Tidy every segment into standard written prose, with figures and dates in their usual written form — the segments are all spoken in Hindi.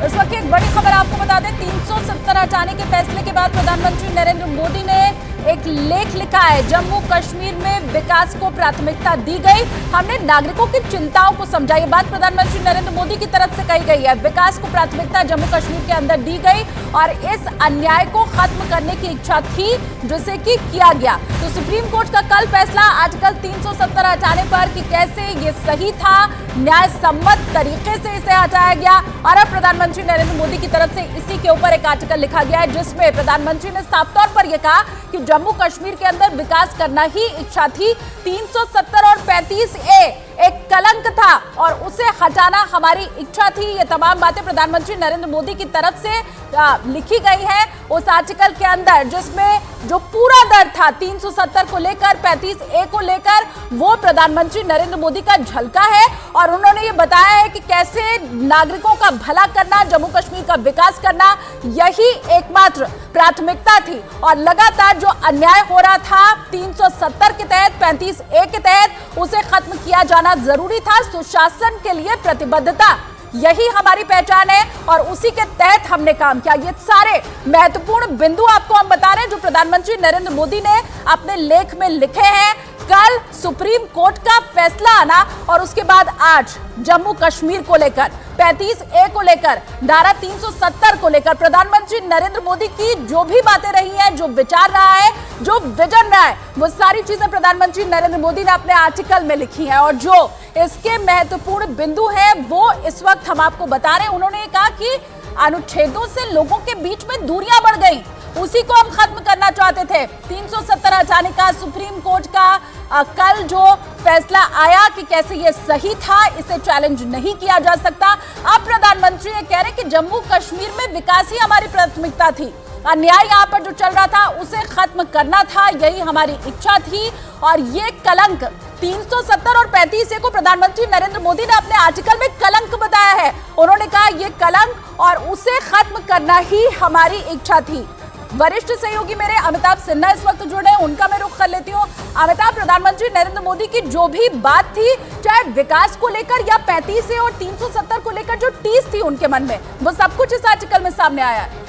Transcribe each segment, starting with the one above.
इस वक्त एक बड़ी खबर आपको बता दें, 370 हटाने के फैसले के बाद प्रधानमंत्री नरेंद्र मोदी ने एक लेख लिखा है। जम्मू कश्मीर में विकास को प्राथमिकता दी गई। हमने नागरिकों की चिंताओं को समझा। ये बात प्रधानमंत्री नरेंद्र मोदी की तरफ से कही गई है। विकास को प्राथमिकता जम्मू कश्मीर के अंदर दी गई और इस अन्याय को खत्म करने की इच्छा थी, जिसे कि किया गया। तो सुप्रीम कोर्ट का कल फैसला आर्टिकल 370 हटाने पर कि कैसे ये सही था, न्याय सम्मत तरीके से इसे हटाया गया। और अब प्रधानमंत्री नरेंद्र मोदी की तरफ से इसी के ऊपर एक आर्टिकल लिखा गया है, जिसमें प्रधानमंत्री ने साफ तौर पर यह कहा कि जम्मू कश्मीर के अंदर विकास करना ही इच्छा थी। 370 और 35A एक कलंक था और उसे हटाना हमारी इच्छा थी। ये तमाम बातें प्रधानमंत्री नरेंद्र मोदी की तरफ से लिखी गई है उस आर्टिकल के अंदर, जिसमें जो पूरा दर्द था 370 को लेकर, 35A को लेकर, वो प्रधानमंत्री नरेंद्र मोदी का झलका है। और उन्होंने ये बताया है कि कैसे नागरिकों का भला करना, जम्मू कश्मीर का विकास करना, यही एकमात्र प्राथमिकता थी। और लगातार जो अन्याय हो रहा था 370 के तहत, 35A के तहत, उसे खत्म किया जाना जरूरी था। सुशासन के लिए प्रतिबद्धता, यही हमारी पहचान है और उसी के तहत हमने काम किया। ये सारे महत्वपूर्ण बिंदु आपको हम बता रहे हैं जो प्रधानमंत्री नरेंद्र मोदी ने अपने लेख में लिखे हैं। कल सुप्रीम कोर्ट का फैसला आना और उसके बाद आज जम्मू कश्मीर को लेकर, 35A को लेकर, धारा 370 को लेकर प्रधानमंत्री नरेंद्र मोदी की जो भी बातें रही हैं, जो विचार रहा है, जो विजन रहा है, वो सारी चीजें प्रधानमंत्री नरेंद्र मोदी ने अपने आर्टिकल में लिखी हैं। और जो इसके महत्वपूर्ण बिंदु हैं वो इस वक्त हम आपको बता रहे हैं। उन्होंने कहा कि अनुच्छेदों से लोगों के बीच में दूरियां बढ़ गई, उसी को हम खत्म करना चाहते थे। 370 हटाने का सुप्रीम कोर्ट का कल जो फैसला आया कि कैसे ये सही था, इसे चैलेंज नहीं किया जा सकता। अब प्रधानमंत्री ये कह रहे कि जम्मू कश्मीर में विकास ही हमारी प्राथमिकता थी। अन्याय यहाँ पर जो चल रहा था उसे खत्म करना था, यही हमारी इच्छा थी। और ये कलंक 370 और 35A को प्रधानमंत्री नरेंद्र मोदी ने अपने आर्टिकल में कलंक बताया है। उन्होंने कहा ये कलंक और उसे खत्म करना ही हमारी इच्छा थी। वरिष्ठ सहयोगी मेरे अमिताभ सिन्हा इस वक्त जुड़े हैं, उनका मैं रुख कर लेती हूँ। अमिताभ, प्रधानमंत्री नरेंद्र मोदी की जो भी बात थी, चाहे विकास को लेकर या 35A और 370 को लेकर जो टीस थी उनके मन में, वो सब कुछ इस आर्टिकल में सामने आया है।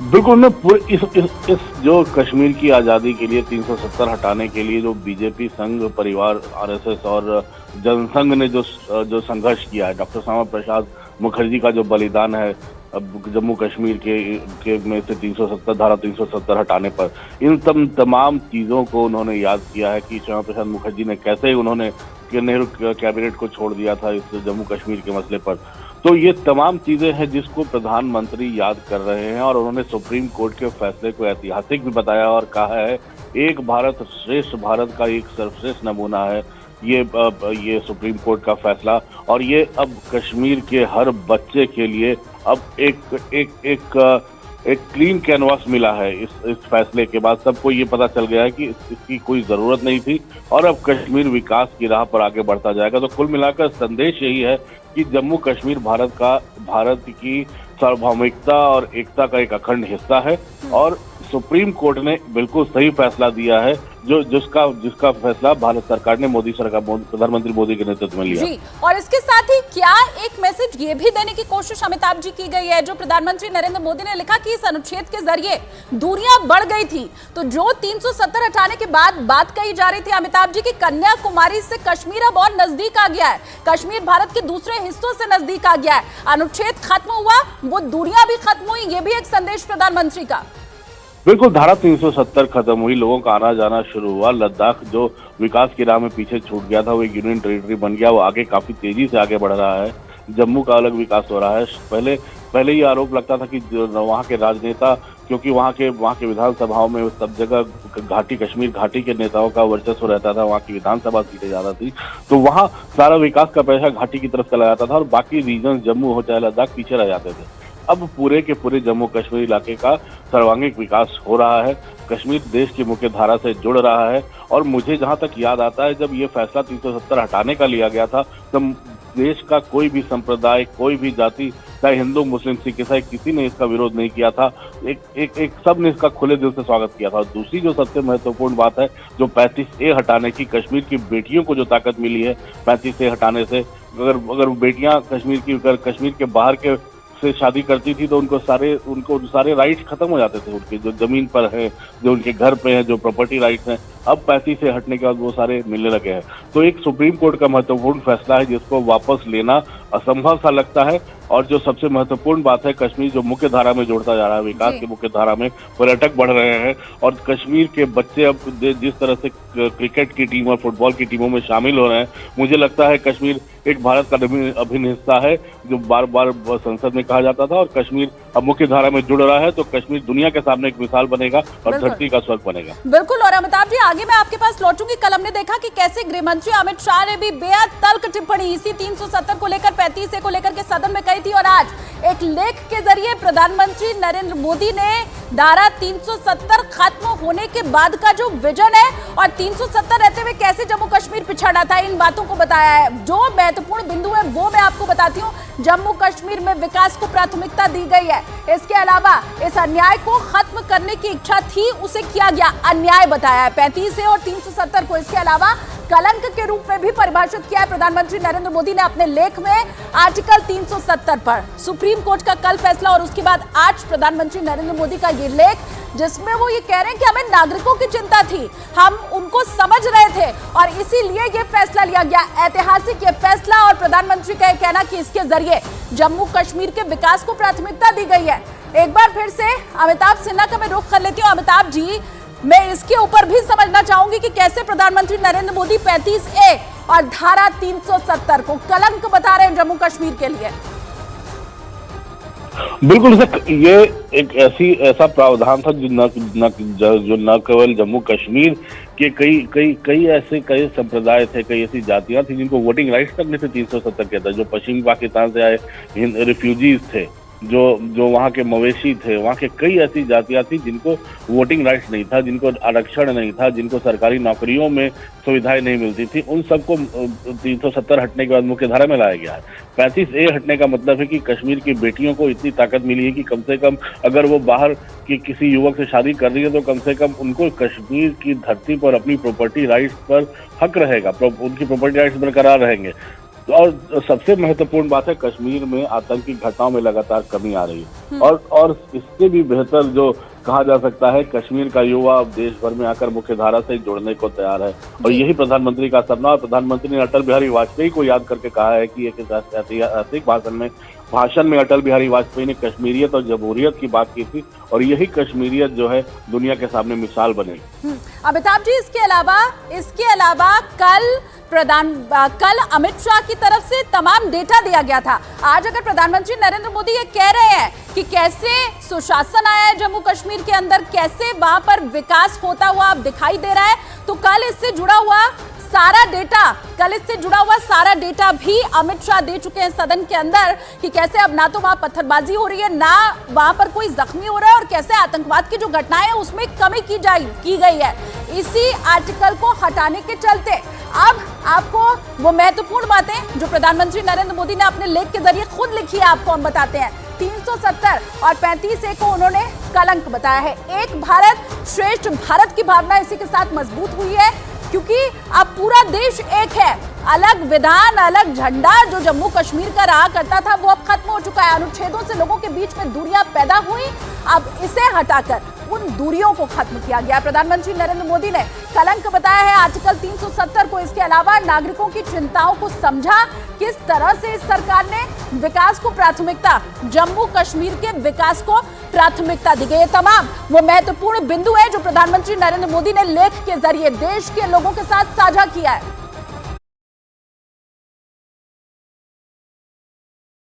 बिल्कुल ना, इस जो कश्मीर की आज़ादी के लिए 370 हटाने के लिए जो बीजेपी, संघ परिवार, RSS और जनसंघ ने जो संघर्ष किया है, डॉक्टर श्यामा प्रसाद मुखर्जी का जो बलिदान है जम्मू कश्मीर के में से 370 धारा 370 हटाने पर, इन तमाम चीज़ों को उन्होंने याद किया है कि श्यामा प्रसाद मुखर्जी ने कैसे उन्होंने नेहरू कैबिनेट को छोड़ दिया था इस जम्मू कश्मीर के मसले पर। तो ये तमाम चीजें हैं जिसको प्रधानमंत्री याद कर रहे हैं और उन्होंने सुप्रीम कोर्ट के फैसले को ऐतिहासिक भी बताया और कहा है एक भारत श्रेष्ठ भारत का एक सर्वश्रेष्ठ नमूना है ये सुप्रीम कोर्ट का फैसला। और ये अब कश्मीर के हर बच्चे के लिए अब एक क्लीन कैनवास मिला है। इस फैसले के बाद सबको ये पता चल गया है कि इसकी कोई जरूरत नहीं थी और अब कश्मीर विकास की राह पर आगे बढ़ता जाएगा। तो कुल मिलाकर संदेश यही है कि जम्मू कश्मीर भारत की सार्वभौमिकता और एकता का एक अखंड हिस्सा है और सुप्रीम कोर्ट ने बिल्कुल सही फैसला दिया है जिसका फैसला भारत सरकार ने प्रधानमंत्री मोदी के नेतृत्व में लिया। जी, और इसके साथ ही क्या एक मैसेज ये भी देने की कोशिश अमिताभ जी की गई है, जो प्रधानमंत्री नरेंद्र मोदी ने लिखा कि इस अनुच्छेद के जरिए दूरियां बढ़ गई थी। तो जो 370 हटाने के बाद बात कही जा रही थी अमिताभ जी की, कन्याकुमारी से कश्मीर अब और नजदीक आ गया है, कश्मीर भारत के दूसरे हिस्सों से नजदीक आ गया है, अनुच्छेद खत्म हुआ, वो दूरियां भी खत्म हुई। ये भी एक संदेश प्रधानमंत्री का। बिल्कुल, धारा 370 खत्म हुई, लोगों का आना जाना शुरू हुआ। लद्दाख जो विकास की राह में पीछे छूट गया था वो एक यूनियन टेरिटरी बन गया, वो आगे काफी तेजी से आगे बढ़ रहा है। जम्मू का अलग विकास हो रहा है। पहले ये आरोप लगता था कि वहाँ के राजनेता, क्योंकि वहाँ के विधानसभाओं में सब जगह कश्मीर घाटी के नेताओं का वर्चस्व रहता था, वहाँ की विधानसभा सीटें ज्यादा थी, तो वहाँ सारा विकास का पैसा घाटी की तरफ चला जाता था और बाकी रीजन जम्मू हो चाहे लद्दाख पीछे रह जाते थे। अब पूरे के पूरे जम्मू कश्मीर इलाके का सर्वांगीण विकास हो रहा है। कश्मीर देश की मुख्य धारा से जुड़ रहा है और मुझे जहां तक याद आता है, जब ये फैसला 370 हटाने का लिया गया था तब देश का कोई भी संप्रदाय, कोई भी जाति, चाहे हिंदू, मुस्लिम, सिख, ईसाई, किसी ने इसका विरोध नहीं किया था। एक सब ने इसका खुले दिल से स्वागत किया था। दूसरी जो सबसे महत्वपूर्ण बात है, जो 35A हटाने की, कश्मीर की बेटियों को जो ताकत मिली है 35A हटाने से, अगर बेटियां कश्मीर के बाहर के से शादी करती थी तो उनको सारे राइट्स खत्म हो जाते थे, उनके जो जमीन पर है, जो उनके घर पे है, जो प्रॉपर्टी राइट्स हैं, अब 35 से हटने के बाद वो सारे मिलने लगे हैं। तो एक सुप्रीम कोर्ट का महत्वपूर्ण फैसला है जिसको वापस लेना असंभव सा लगता है। और जो सबसे महत्वपूर्ण बात है, कश्मीर जो मुख्य धारा में जोड़ता जा रहा है, विकास की मुख्य धारा में पर्यटक बढ़ रहे हैं और कश्मीर के बच्चे अब जिस तरह से क्रिकेट की टीम और फुटबॉल की टीमों में शामिल हो रहे हैं, मुझे लगता है कश्मीर एक भारत का अभिन्न हिस्सा है, जो बार बार संसद में कहा जाता था, और कश्मीर अब मुख्य धारा में जुड़ रहा है तो कश्मीर दुनिया के सामने एक मिसाल बनेगा और धरती का स्वर्ग बनेगा। बिल्कुल। और अमिताभ जी, आगे मैं आपके पास लौटूंगी। कल हमने देखा कि कैसे गृह मंत्री अमित शाह ने भी बेहद तल्ख टिप्पणी इसी 370 को लेकर, 35 को लेकर के सदन में कही थी, और आज एक लेख के जरिए प्रधानमंत्री नरेंद्र मोदी ने धारा 370 खत्म होने के बाद का जो विजन है और 370 रहते हुए कैसे जम्मू कश्मीर पिछड़ा था, इन बातों को बताया है। जो महत्वपूर्ण बिंदु है वो मैं आपको बताती हूँ। जम्मू कश्मीर में विकास को प्राथमिकता दी गई है। इसके अलावा इस अन्याय को खत्म करने की इच्छा थी, उसे किया गया अन्याय बताया है 35 और 370 को। इसके अलावा कलंक के रूप में भी परिभाषित किया है प्रधानमंत्री नरेंद्र मोदी ने अपने लेख में आर्टिकल 370 पर। सुप्रीम कोर्ट का कल फैसला और उसके बाद आज प्रधानमंत्री नरेंद्र मोदी का ये लेख, जिसमें वो ये कह रहे हैं कि हमें नागरिकों की चिंता थी, हम उनको समझ रहे थे और इसीलिए ये फैसला लिया गया। ऐतिहासिक ये फैसला और प्रधानमंत्री का ये कहना कि इसके जरिए जम्मू कश्मीर के विकास को प्राथमिकता दी गई है। एक बार फिर से अमिताभ सिन्हा का मैं रुख कर लेती हूँ। अमिताभ जी, मैं इसके ऊपर भी समझना चाहूंगी कि कैसे प्रधानमंत्री नरेंद्र मोदी 35A और धारा 370 को कलंक बता रहे हैं जम्मू कश्मीर के लिए। बिल्कुल सर, ये एक ऐसा प्रावधान था जो न केवल जम्मू कश्मीर के कई ऐसे संप्रदाय थे, कई ऐसी जातियां थी जिनको वोटिंग राइट्स तक नहीं थे 370 के अंदर। जो पश्चिमी पाकिस्तान से आए रिफ्यूजीज थे, जो वहाँ के मवेशी थे, वहाँ के कई ऐसी जातियां थी जिनको वोटिंग राइट्स नहीं था, जिनको आरक्षण नहीं था, जिनको सरकारी नौकरियों में सुविधाएं नहीं मिलती थी, उन सबको 370 हटने के बाद मुख्य धारा में लाया गया है। 35A हटने का मतलब है कि कश्मीर की बेटियों को इतनी ताकत मिली है कि कम से कम अगर वो बाहर की किसी युवक से शादी कर रही है तो कम से कम उनको कश्मीर की धरती पर अपनी प्रॉपर्टी राइट्स पर हक रहेगा, उनकी प्रॉपर्टी राइट्स बरकरार रहेंगे। और सबसे महत्वपूर्ण बात है, कश्मीर में आतंकी घटनाओं में लगातार कमी आ रही है और इससे भी बेहतर जो कहा जा सकता है, कश्मीर का युवा देश भर में आकर मुख्य धारा से जुड़ने को तैयार है और यही प्रधानमंत्री का सपना। और प्रधानमंत्री ने अटल बिहारी वाजपेयी को याद करके कहा है कि एक ऐतिहासिक भाषण में अटल बिहारी वाजपेयी ने कश्मीरियत और जमहूरियत की बात की थी और यही कश्मीरियत जो है दुनिया के सामने मिसाल बनेगी। अमिताभ जी, इसके अलावा कल अमित शाह की तरफ से तमाम डेटा दिया गया था। आज अगर प्रधानमंत्री नरेंद्र मोदी ये कह रहे हैं कि कैसे सुशासन आया है जम्मू कश्मीर के अंदर, कैसे वहां पर विकास होता हुआ अब दिखाई दे रहा है, तो कल इससे जुड़ा हुआ सारा डेटा भी अमित शाह दे चुके हैं सदन के अंदर कि कैसे अब ना तो वहां पत्थरबाजी हो रही है, ना वहां पर कोई जख्मी हो रहा है और कैसे आतंकवाद की जो घटनाएं हैं उसमें कमी की गई है इसी आर्टिकल को हटाने के चलते। अब आपको वो महत्वपूर्ण बातें जो प्रधानमंत्री नरेंद्र मोदी ने अपने लेख के जरिए खुद लिखी है, आपको हम बताते हैं। 370 और 35A को उन्होंने कलंक बताया है। एक भारत श्रेष्ठ भारत की भावना इसी के साथ मजबूत हुई है क्योंकि अब पूरा देश एक है। अलग विधान, अलग झंडा जो जम्मू कश्मीर का रहा करता था वो अब खत्म हो चुका है। अनुच्छेदों से लोगों के बीच में दूरियां पैदा हुई, अब इसे हटाकर उन दूरियों को खत्म किया गया। प्रधानमंत्री नरेंद्र मोदी ने कलंक बताया है आर्टिकल 370 को। इसके अलावा नागरिकों की चिंताओं को समझा, किस तरह से इस सरकार ने विकास को प्राथमिकता, जम्मू कश्मीर के विकास को प्राथमिकता दी गई। ये तमाम वो महत्वपूर्ण बिंदु है जो प्रधानमंत्री नरेंद्र मोदी ने लेख के जरिए देश के लोगों के साथ साझा किया है।